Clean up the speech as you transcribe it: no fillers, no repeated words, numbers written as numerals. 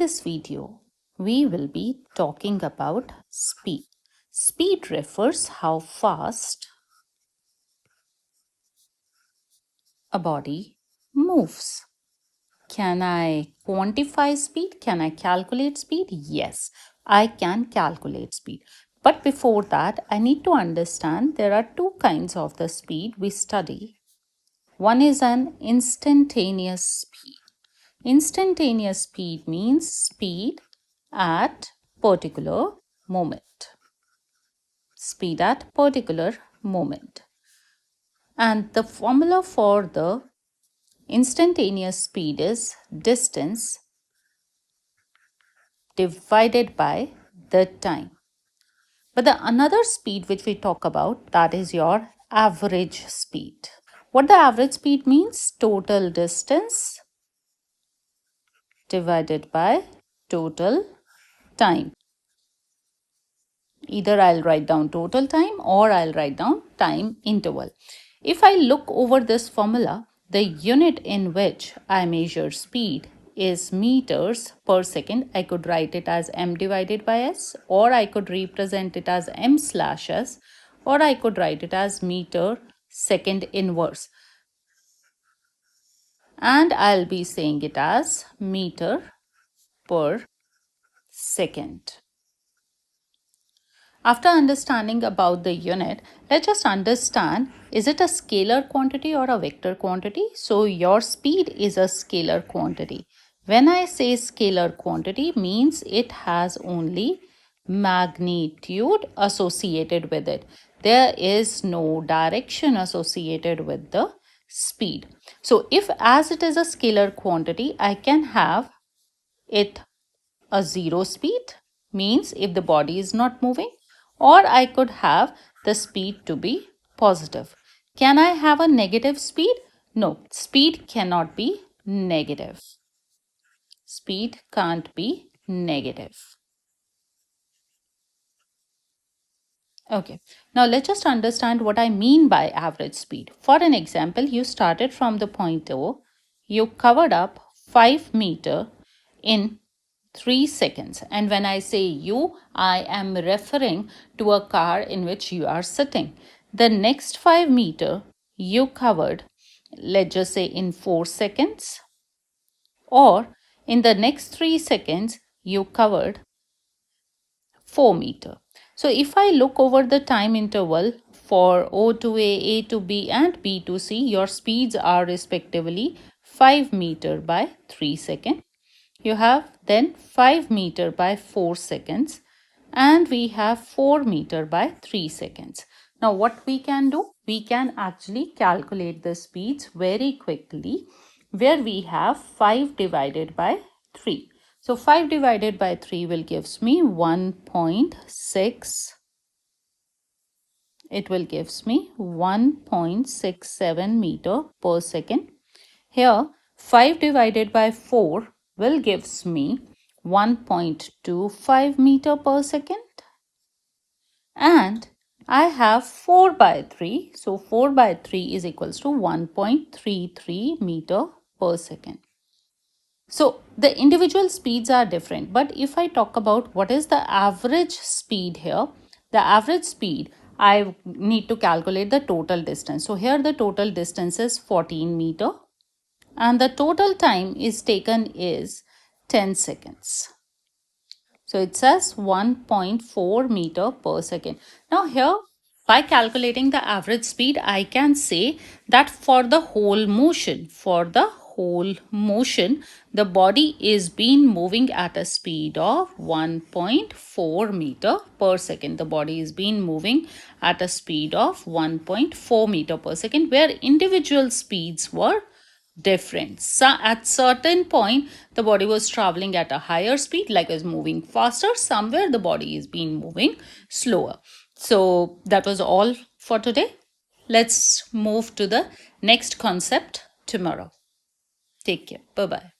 this video, we will be talking about speed. Speed refers how fast a body moves. Can I quantify speed? Can I calculate speed? Yes, I can calculate speed. But before that, I need to understand there are two kinds of the speed we study. One is an instantaneous speed. Instantaneous speed means speed at particular moment. Speed at particular moment. And the formula for the instantaneous speed is distance divided by the time. But the another speed which we talk about, that is your average speed. What the average speed means? Total distance divided by total time. Either I'll write down total time or I'll write down time interval. If I look over this formula, the unit in which I measure speed is meters per second. I could write it as m divided by s, or I could represent it as m/s, or I could write it as meter second inverse. And I'll be saying it as meter per second. After understanding about the unit, let's just understand, is it a scalar quantity or a vector quantity? So your speed is a scalar quantity. When I say scalar quantity, means it has only magnitude associated with it. There is no direction associated with the speed. So if as it is a scalar quantity, I can have it a zero speed, means if the body is not moving, or I could have the speed to be positive. Can I have a negative speed? No, speed cannot be negative. Speed can't be negative. Okay, now let's just understand what I mean by average speed. For an example, you started from the point O, you covered up 5 meters in 3 seconds, and when I say you, I am referring to a car in which you are sitting. The next 5 meters you covered, let's just say in 4 seconds, or in the next 3 seconds you covered 4 meters. So if I look over the time interval for O to A to B and B to C, your speeds are respectively 5 meters by 3 seconds. You have then 5 meters by 4 seconds, and we have 4 meters by 3 seconds. Now what we can do? We can actually calculate the speeds very quickly, where we have 5 divided by 3. So 5 divided by 3 will gives me 1.6. It will gives me 1.67 meter per second. Here 5 divided by 4 will gives me 1.25 meter per second, and I have 4 by 3. So 4 by 3 is equals to 1.33 meter per second. So the individual speeds are different, but if I talk about what is the average speed here, the average speed, I need to calculate the total distance. So here the total distance is 14 meter. And the total time is taken is 10 seconds. So it says 1.4 meter per second. Now here, by calculating the average speed, I can say that for the whole motion, the body is being moving at a speed of 1.4 meter per second. The body is being moving at a speed of 1.4 meter per second, where individual speeds were different. So at certain point the body was traveling at a higher speed, like is moving faster. Somewhere the body is being moving slower. So that was all for today. Let's move to the next concept tomorrow. Take care. Bye bye.